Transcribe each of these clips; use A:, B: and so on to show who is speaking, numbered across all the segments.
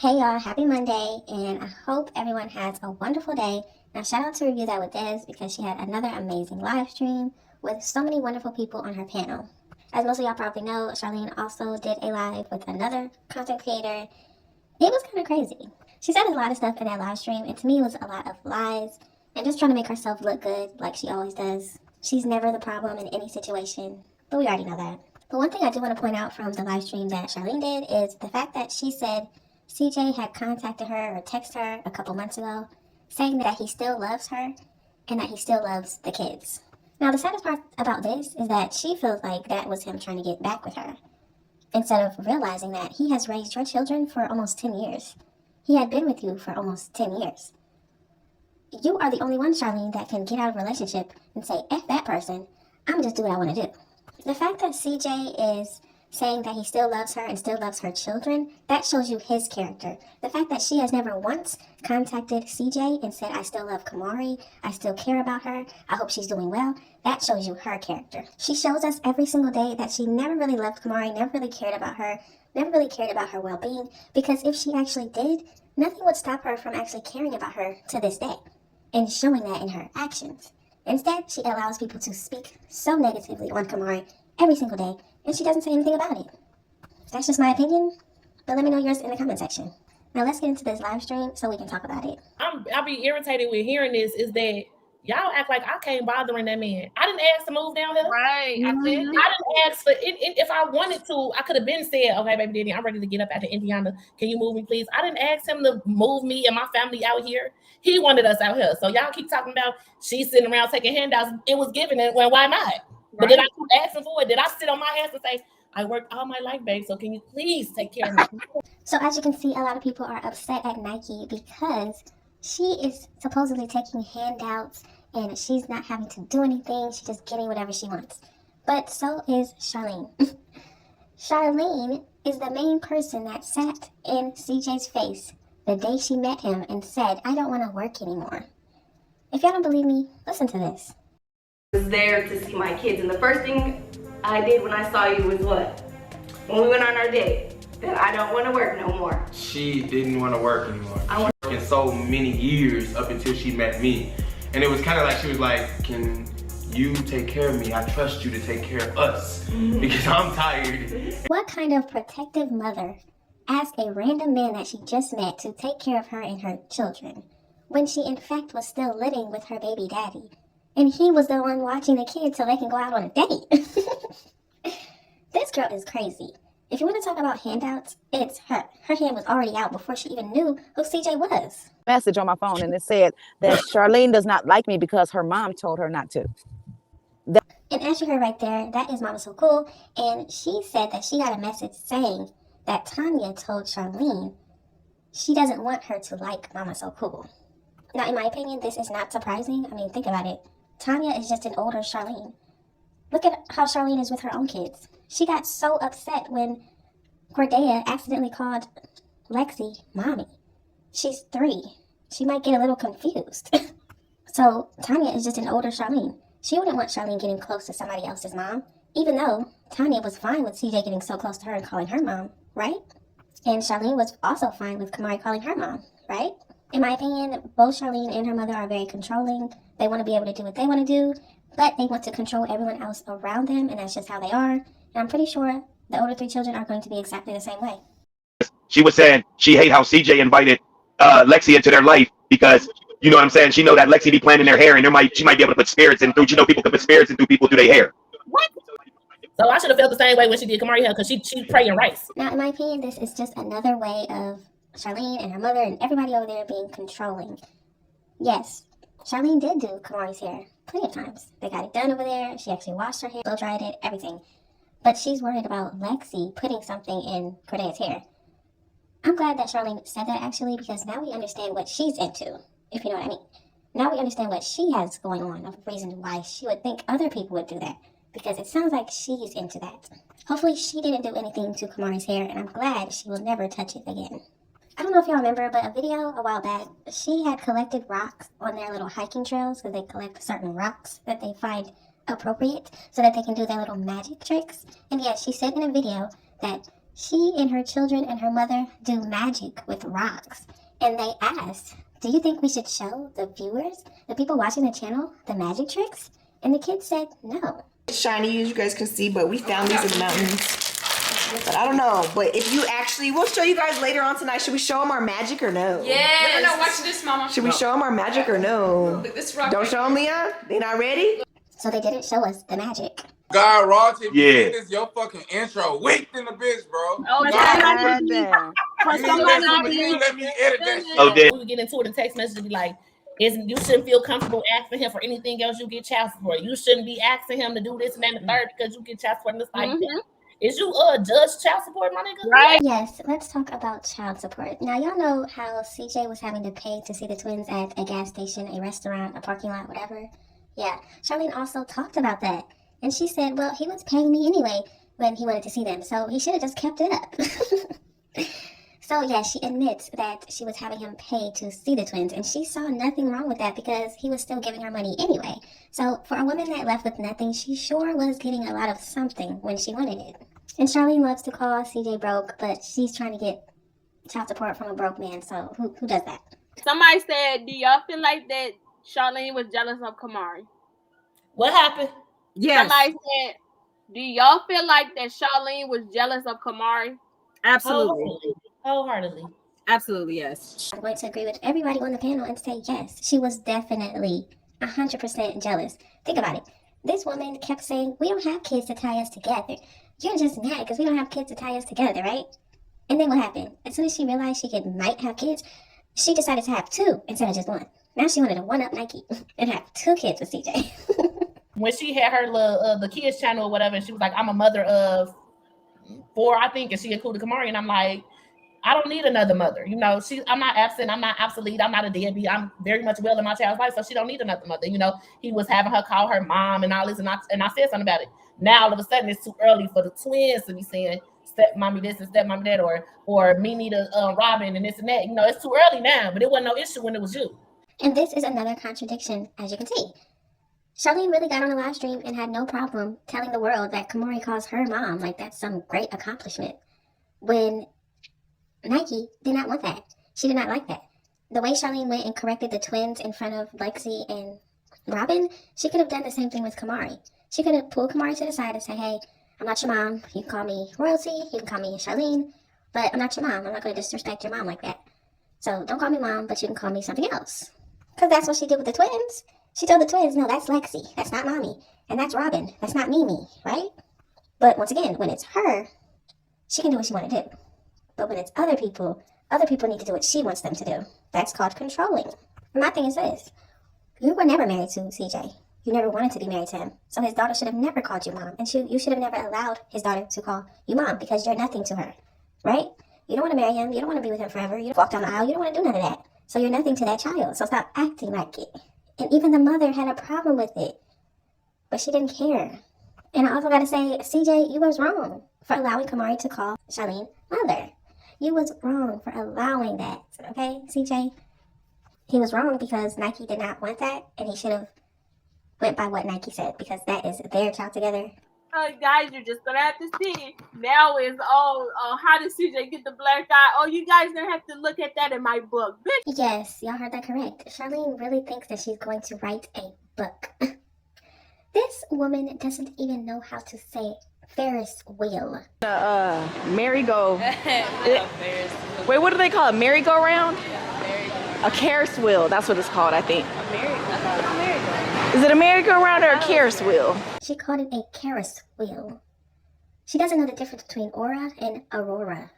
A: Hey y'all, happy Monday, and I hope everyone has a wonderful day. Now, shout out to Review That with Des because she had another amazing live stream with so many wonderful people on her panel. As most of y'all probably know, Charlene also did a live with another content creator. It was kind of crazy. She said a lot of stuff in that live stream, and to me, it was a lot of lies and just trying to make herself look good like she always does. She's never the problem in any situation, but we already know that. But one thing I do want to point out from the live stream that Charlene did is the fact that she said CJ had contacted her or texted her a couple months ago saying that he still loves her and that he still loves the kids. Now, the saddest part about this is that she feels like that was him trying to get back with her instead of realizing that he has raised your children for almost 10 years. He had been with you for almost 10 years. You are the only one, Charlene, that can get out of a relationship and say, F that person, I'm just do what I want to do. The fact that CJ is saying that he still loves her and still loves her children, that shows you his character. The fact that she has never once contacted CJ and said, I still love Camari, I still care about her, I hope she's doing well, that shows you her character. She shows us every single day that she never really loved Camari, never really cared about her, never really cared about her well-being, because if she actually did, nothing would stop her from actually caring about her to this day and showing that in her actions. Instead, she allows people to speak so negatively on Camari every single day, and she doesn't say anything about it. That's just my opinion, but let me know yours in the comment section. Now let's get into this live stream so we can talk about it.
B: I'll be irritated with hearing this is that y'all act like I can't bothering that man. I didn't ask to move down here.
C: Right.
B: I didn't ask for it. If I wanted to, I could have been said, okay, baby daddy, I'm ready to get up out of Indiana. Can you move me, please? I didn't ask him to move me and my family out here. He wanted us out here. So y'all keep talking about she's sitting around taking handouts. It was given it. Well, why not? But did I keep asking for it? Did I sit on my ass and say, I worked all my life, babe, so can you please take care of me?
A: So as you can see, a lot of people are upset at Nikee because she is supposedly taking handouts and she's not having to do anything. She's just getting whatever she wants. But so is Charlene. Charlene is the main person that sat in CJ's face the day she met him and said, I don't want to work anymore. If y'all don't believe me, listen to this.
D: I was there to see my kids, and the first thing I did when I saw you was what? When we went on our date, that I don't want to work no more.
E: She didn't want to work anymore. I worked in so many years up until she met me. And it was kind of like she was like, can you take care of me? I trust you to take care of us because I'm tired.
A: What kind of protective mother asked a random man that she just met to take care of her and her children when she in fact was still living with her baby daddy? And he was the one watching the kids so they can go out on a date. This girl is crazy. If you want to talk about handouts, it's her. Her hand was already out before she even knew who CJ was.
C: Message on my phone, and it said that Charlene does not like me because her mom told her not to.
A: And as you heard right there, that is Mama So Cool. And she said that she got a message saying that Tanya told Charlene she doesn't want her to like Mama So Cool. Now, in my opinion, this is not surprising. I mean, think about it. Tanya is just an older Charlene. Look at how Charlene is with her own kids. She got so upset when Cordelia accidentally called Lexi mommy. She's 3. She might get a little confused. So Tanya is just an older Charlene. She wouldn't want Charlene getting close to somebody else's mom, even though Tanya was fine with CJ getting so close to her and calling her mom, right? And Charlene was also fine with Camari calling her mom, right? In my opinion, both Charlene and her mother are very controlling. They want to be able to do what they want to do, but they want to control everyone else around them, and that's just how they are. And I'm pretty sure the older 3 children are going to be exactly the same way.
F: She was saying she hate how CJ invited Lexi into their life because, you know what I'm saying, she know that Lexi be planning their hair and she might be able to put spirits in through, people can put spirits in through people through their hair.
B: What? So I should have felt the same way when she did Camari hair because she's praying rice.
A: Now, in my opinion, this is just another way of Charlene and her mother and everybody over there being controlling. Yes, Charlene did do Camari's hair plenty of times. They got it done over there. She actually washed her hair, blow dried it, everything. But she's worried about Lexi putting something in Cordelia's hair. I'm glad that Charlene said that actually, because now we understand what she's into, if you know what I mean. Now we understand what she has going on, of reason why she would think other people would do that, because it sounds like she's into that. Hopefully she didn't do anything to Camari's hair, and I'm glad she will never touch it again. I don't know if y'all remember, but a video a while back, she had collected rocks on their little hiking trails, because they collect certain rocks that they find appropriate so that they can do their little magic tricks. And yeah, she said in a video that She and her children and her mother do magic with rocks. And they asked, do you think we should show the viewers, the people watching the channel, the magic tricks? And the kids said no.
G: Shiny, as you guys can see, but we found these in the mountains. But I don't know. But if you actually, we'll show you guys later on tonight. Should we show them our magic or no?
H: Yes. No, watch this, Mama.
G: Should we show them our magic or no?
H: Look, this rock
G: Don't show them, Leon. They not ready?
A: So they didn't show us the magic.
I: God, Ross, if
F: Yeah.
I: you this your fucking intro, weak in the bitch, bro.
H: Oh,
I: God,
H: somebody
I: you let me edit that shit.
F: Oh, damn.
B: We get into it in text messages, be like, you shouldn't feel comfortable asking him for anything else. You get child support. You shouldn't be asking him to do this and that and the third because you get child support. And it's like, is you judge child support, my nigga?
H: Right.
A: Yes, let's talk about child support. Now, y'all know how CJ was having to pay to see the twins at a gas station, a restaurant, a parking lot, whatever? Yeah, Charlene also talked about that. And she said, well, he was paying me anyway when he wanted to see them, so he should have just kept it up. So, yeah, she admits that she was having him pay to see the twins, and she saw nothing wrong with that because he was still giving her money anyway. So, for a woman that left with nothing, she sure was getting a lot of something when she wanted it. And Charlene loves to call CJ broke, but she's trying to get child support from a broke man, so who does that?
H: Somebody said, do y'all feel like that Charlene was jealous of Camari?
B: What happened?
C: Yes,
H: Somebody said, do y'all feel like that Charlene was jealous of Camari?
C: absolutely.
B: Wholeheartedly.
C: Absolutely, yes.
A: I'm going to agree with everybody on the panel and say yes, she was definitely 100% jealous. Think about it. This woman kept saying, we don't have kids to tie us together. You're just mad because we don't have kids to tie us together, right? And then what happened? As soon as she realized she might have kids, she decided to have two instead of just one. Now she wanted to one-up Nikee and have two kids with CJ.
B: When she had her little, the kids channel or whatever, and she was like, I'm a mother of 4, I think, and she included Camari, and I'm like, I don't need another mother. You know, I'm not absent. I'm not obsolete. I'm not a deadbeat. I'm very much well in my child's life, so she don't need another mother. You know, he was having her call her mom and all this, and I said something about it. Now all of a sudden it's too early for the twins to be saying stepmommy this and stepmommy that, or me need a Robin and this and that. You know, it's too early now, but it wasn't no issue when it was you.
A: And this is another contradiction, as you can see. Charlene really got on a live stream and had no problem telling the world that Camari calls her mom like that's some great accomplishment. When Nikee did not want that. She did not like that. The way Charlene went and corrected the twins in front of Lexi and Robin, she could have done the same thing with Camari. She could have pulled Camari to the side and say, hey, I'm not your mom. You can call me Royalty. You can call me Charlene. But I'm not your mom. I'm not going to disrespect your mom like that. So don't call me mom, but you can call me something else. Because that's what she did with the twins. She told the twins, no, that's Lexi. That's not mommy. And that's Robin. That's not Mimi, right? But once again, when it's her, she can do what she want to do. But when it's other people need to do what she wants them to do. That's called controlling. And my thing is this. You were never married to CJ. You never wanted to be married to him. So his daughter should have never called you mom. And you should have never allowed his daughter to call you mom because you're nothing to her. Right? You don't want to marry him. You don't want to be with him forever. You don't walk down the aisle. You don't want to do none of that. So you're nothing to that child. So stop acting like it. And even the mother had a problem with it. But she didn't care. And I also got to say, CJ, you was wrong for allowing Camari to call Charlene mother. You was wrong for allowing that, okay, CJ? He was wrong because Nikee did not want that, and he should have went by what Nikee said because that is their child together.
H: Guys, you're just gonna have to see. Now is how did CJ get the black eye? Oh, you guys gonna have to look at that in my book, bitch.
A: Yes, y'all heard that correct. Charlene really thinks that she's going to write a book. This woman doesn't even know how to say Ferris wheel.
G: Merry-go. Wait, what do they call it? Merry-go-round? A Ferris wheel. That's what it's called, I think. Is it a merry-go-round or a Ferris wheel?
A: She called it a Ferris wheel. She doesn't know the difference between aura and aurora.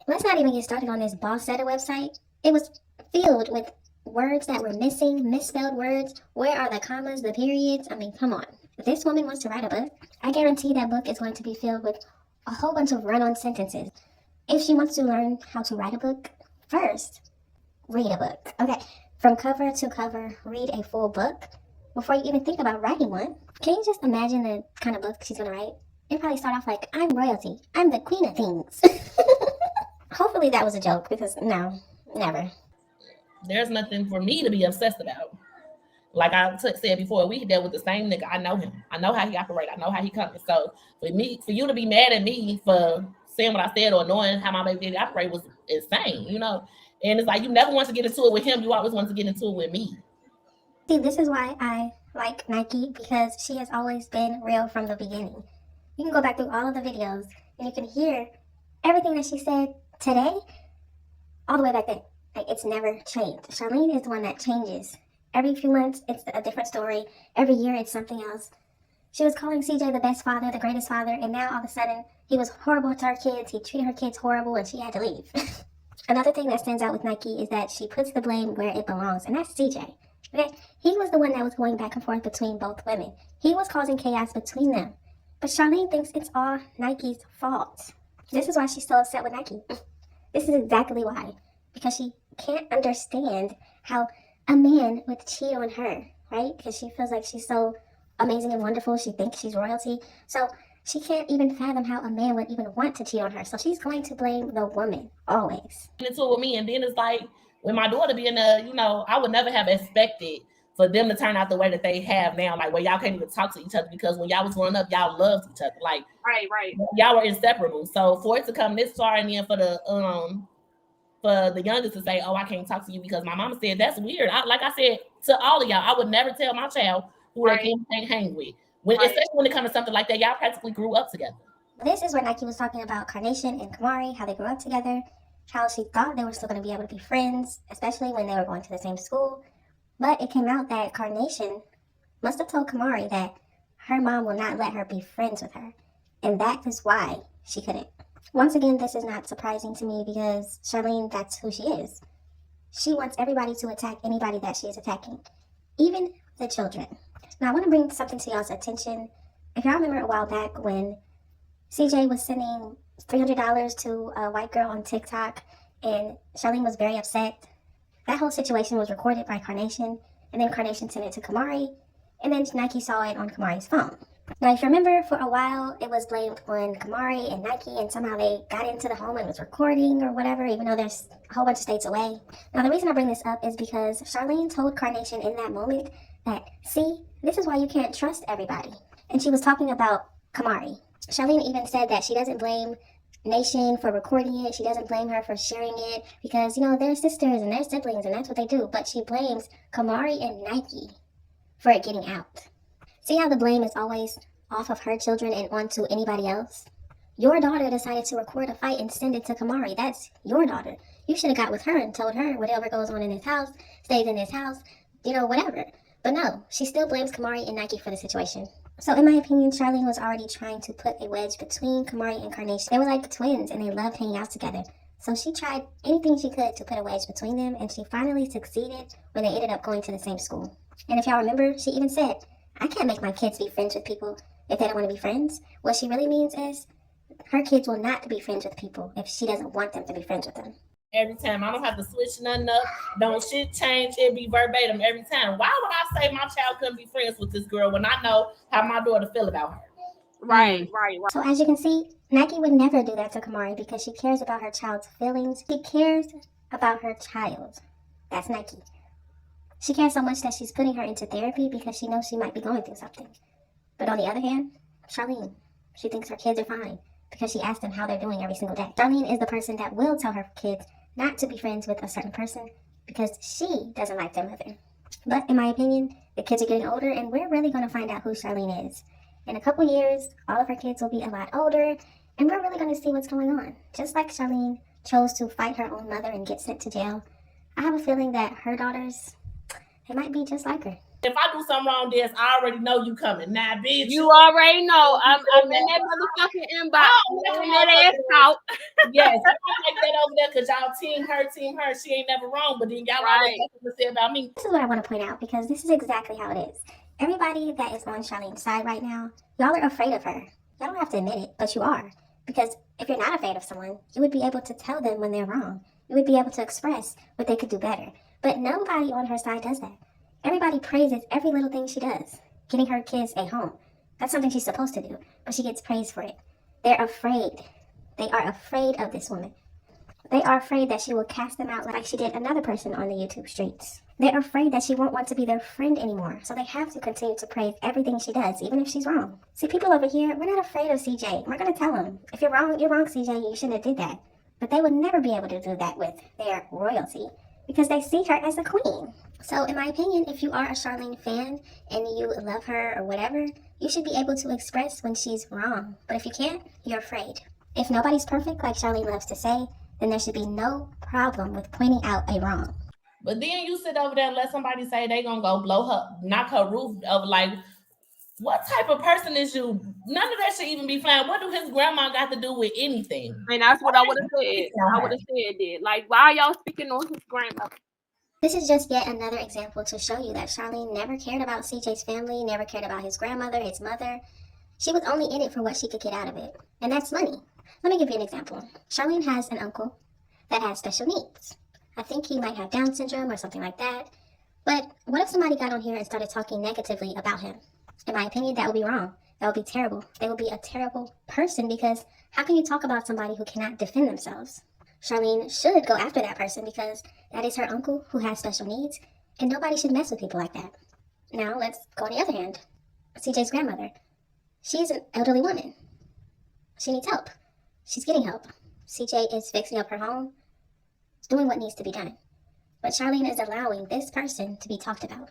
A: Let's not even get started on this Boss Setter website. It was filled with words that were missing, misspelled words. Where are the commas, the periods? I mean, come on. If this woman wants to write a book, I guarantee that book is going to be filled with a whole bunch of run-on sentences. If she wants to learn how to write a book, first, read a book. Okay, from cover to cover, read a full book before you even think about writing one. Can you just imagine the kind of book she's going to write? It'll probably start off like, I'm royalty. I'm the queen of things. Hopefully that was a joke because no, never.
B: There's nothing for me to be obsessed about. Like I said before, we dealt with the same nigga. I know him. I know how he operates. I know how he comes. So for you to be mad at me for saying what I said or knowing how my baby daddy operate was insane, you know. And it's like you never want to get into it with him. You always want to get into it with me.
A: See, this is why I like Nikee, because she has always been real from the beginning. You can go back through all of the videos and you can hear everything that she said today all the way back then. Like, it's never changed. Charlene is the one that changes. Every few months, it's a different story. Every year, it's something else. She was calling CJ the best father, the greatest father, and now all of a sudden, he was horrible to her kids. He treated her kids horrible, and she had to leave. Another thing that stands out with Nikee is that she puts the blame where it belongs, and that's CJ. Okay? He was the one that was going back and forth between both women. He was causing chaos between them. But Charlene thinks it's all Nike's fault. This is why she's so upset with Nikee. This is exactly why. Because she can't understand how a man would cheat on her, right? Because she feels like she's so amazing and wonderful. She thinks she's royalty. So she can't even fathom how a man would even want to cheat on her. So she's going to blame the woman, always.
B: Into it with me, and then it's like, with my daughter being there, you know, I would never have expected for them to turn out the way that they have now, like where y'all can't even talk to each other, because when y'all was growing up, y'all loved each other. Like,
H: right.
B: Y'all were inseparable. So for it to come this far, and then for the youngest to say, "Oh, I can't talk to you because my mama said," that's weird. Like I said to all of y'all, I would never tell my child who they can't hang with. Especially when it comes to something like that, y'all practically grew up together.
A: This is where Nikee was talking about Carnation and Camari, how they grew up together, how she thought they were still going to be able to be friends, especially when they were going to the same school. But it came out that Carnation must have told Camari that her mom will not let her be friends with her. And that is why she couldn't. Once again, this is not surprising to me because Charlene, that's who she is. She wants everybody to attack anybody that she is attacking, even the children. Now, I want to bring something to y'all's attention. If y'all remember a while back when CJ was sending $300 to a white girl on TikTok and Charlene was very upset, that whole situation was recorded by Carnation, and then Carnation sent it to Camari, and then Nikee saw it on Camari's phone. Now, if you remember, for a while, it was blamed on Camari and Nikee, and somehow they got into the home and was recording or whatever, even though there's a whole bunch of states away. Now, the reason I bring this up is because Charlene told Carnation in that moment that, see, this is why you can't trust everybody. And she was talking about Camari. Charlene even said that she doesn't blame Nation for recording it. She doesn't blame her for sharing it because, you know, they're sisters and they're siblings and that's what they do. But she blames Camari and Nikee for it getting out. See how the blame is always off of her children and onto anybody else? Your daughter decided to record a fight and send it to Camari. That's your daughter. You should have got with her and told her whatever goes on in this house stays in this house, you know, whatever. But no, she still blames Camari and Nikee for the situation. So in my opinion, Charlene was already trying to put a wedge between Camari and Carnation. They were like twins and they loved hanging out together. So she tried anything she could to put a wedge between them, and she finally succeeded when they ended up going to the same school. And if y'all remember, she even said, I can't make my kids be friends with people if they don't want to be friends. What she really means is her kids will not be friends with people if she doesn't want them to be friends with them.
B: Every time. I don't have to switch nothing up. Don't shit change. It be verbatim every time. Why would I say my child couldn't be friends with this girl when I know how my daughter feel about her?
H: Right.
A: So as you can see, Nikee would never do that to Camari because she cares about her child's feelings. She cares about her child. That's Nikee. She cares so much that she's putting her into therapy because she knows she might be going through something. But on the other hand, Charlene, she thinks her kids are fine because she asks them how they're doing every single day. Charlene is the person that will tell her kids not to be friends with a certain person because she doesn't like their mother. But in my opinion, the kids are getting older and we're really going to find out who Charlene is. In a couple years, all of her kids will be a lot older and we're really going to see what's going on. Just like Charlene chose to fight her own mother and get sent to jail, I have a feeling that her daughters, they might be just like her.
B: If I do something wrong, Des, I already know you coming. Nah, bitch.
H: You already know. I'm in that motherfucking inbox. That ass out.
B: Yes, I like that over there because y'all team her. She ain't never wrong, but then y'all always have to say about me.
A: This is what I want to point out because this is exactly how it is. Everybody that is on Charlene's side right now, y'all are afraid of her. Y'all don't have to admit it, but you are. Because if you're not afraid of someone, you would be able to tell them when they're wrong. You would be able to express what they could do better. But nobody on her side does that. Everybody praises every little thing she does. Getting her kids a home. That's something she's supposed to do, but she gets praised for it. They're afraid. They are afraid of this woman. They are afraid that she will cast them out like she did another person on the YouTube streets. They're afraid that she won't want to be their friend anymore, so they have to continue to praise everything she does, even if she's wrong. See, people over here, we're not afraid of CJ. We're going to tell them, if you're wrong, CJ, you shouldn't have did that. But they would never be able to do that with their royalty, because they see her as a queen. So in my opinion, if you are a Charlene fan and you love her or whatever, you should be able to express when she's wrong. But if you can't, you're afraid. If nobody's perfect, like Charlene loves to say, then there should be no problem with pointing out a wrong.
B: But then you sit over there and let somebody say they gonna go blow her, knock her roof of like, what type of person is you? None of that should even be flying. What do his grandma got to do with anything?
H: And that's what I would have said. I would have said that. Like, why are y'all speaking on his grandmother?
A: This is just yet another example to show you that Charlene never cared about CJ's family, never cared about his grandmother, his mother. She was only in it for what she could get out of it, and that's money. Let me give you an example. Charlene has an uncle that has special needs. I think he might have Down syndrome or something like that. But what if somebody got on here and started talking negatively about him? In my opinion, that would be wrong. That would be terrible. They would be a terrible person, because how can you talk about somebody who cannot defend themselves? Charlene should go after that person because that is her uncle who has special needs, and nobody should mess with people like that. Now, let's go on the other hand. CJ's grandmother. She is an elderly woman. She needs help. She's getting help. CJ is fixing up her home, doing what needs to be done. But Charlene is allowing this person to be talked about.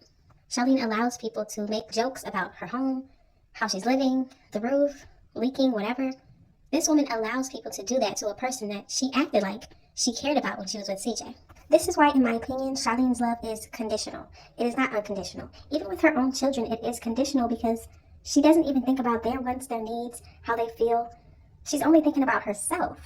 A: Charlene allows people to make jokes about her home, how she's living, the roof, leaking, whatever. This woman allows people to do that to a person that she acted like she cared about when she was with CJ. This is why, in my opinion, Charlene's love is conditional. It is not unconditional. Even with her own children, it is conditional because she doesn't even think about their wants, their needs, how they feel. She's only thinking about herself.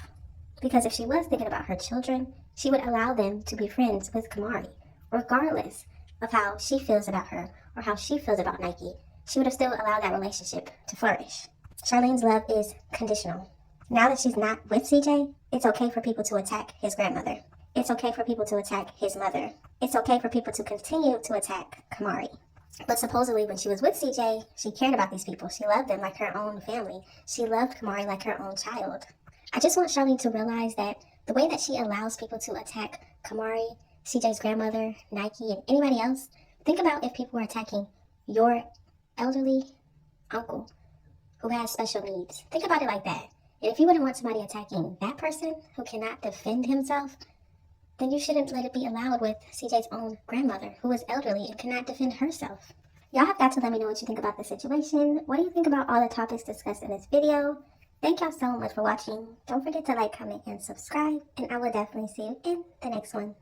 A: Because if she was thinking about her children, she would allow them to be friends with Camari, regardless of how she feels about her or how she feels about Nikee. She would have still allowed that relationship to flourish. Charlene's love is conditional. Now that she's not with CJ, it's okay for people to attack his grandmother. It's okay for people to attack his mother. It's okay for people to continue to attack Camari. But supposedly when she was with CJ, she cared about these people. She loved them like her own family. She loved Camari like her own child. I just want Charlene to realize that the way that she allows people to attack Camari, CJ's grandmother, Nikee, and anybody else, think about if people were attacking your elderly uncle who has special needs. Think about it like that. And if you wouldn't want somebody attacking that person who cannot defend himself, then you shouldn't let it be allowed with CJ's own grandmother who is elderly and cannot defend herself. Y'all have got to let me know what you think about the situation. What do you think about all the topics discussed in this video? Thank y'all so much for watching. Don't forget to like, comment, and subscribe, and I will definitely see you in the next one.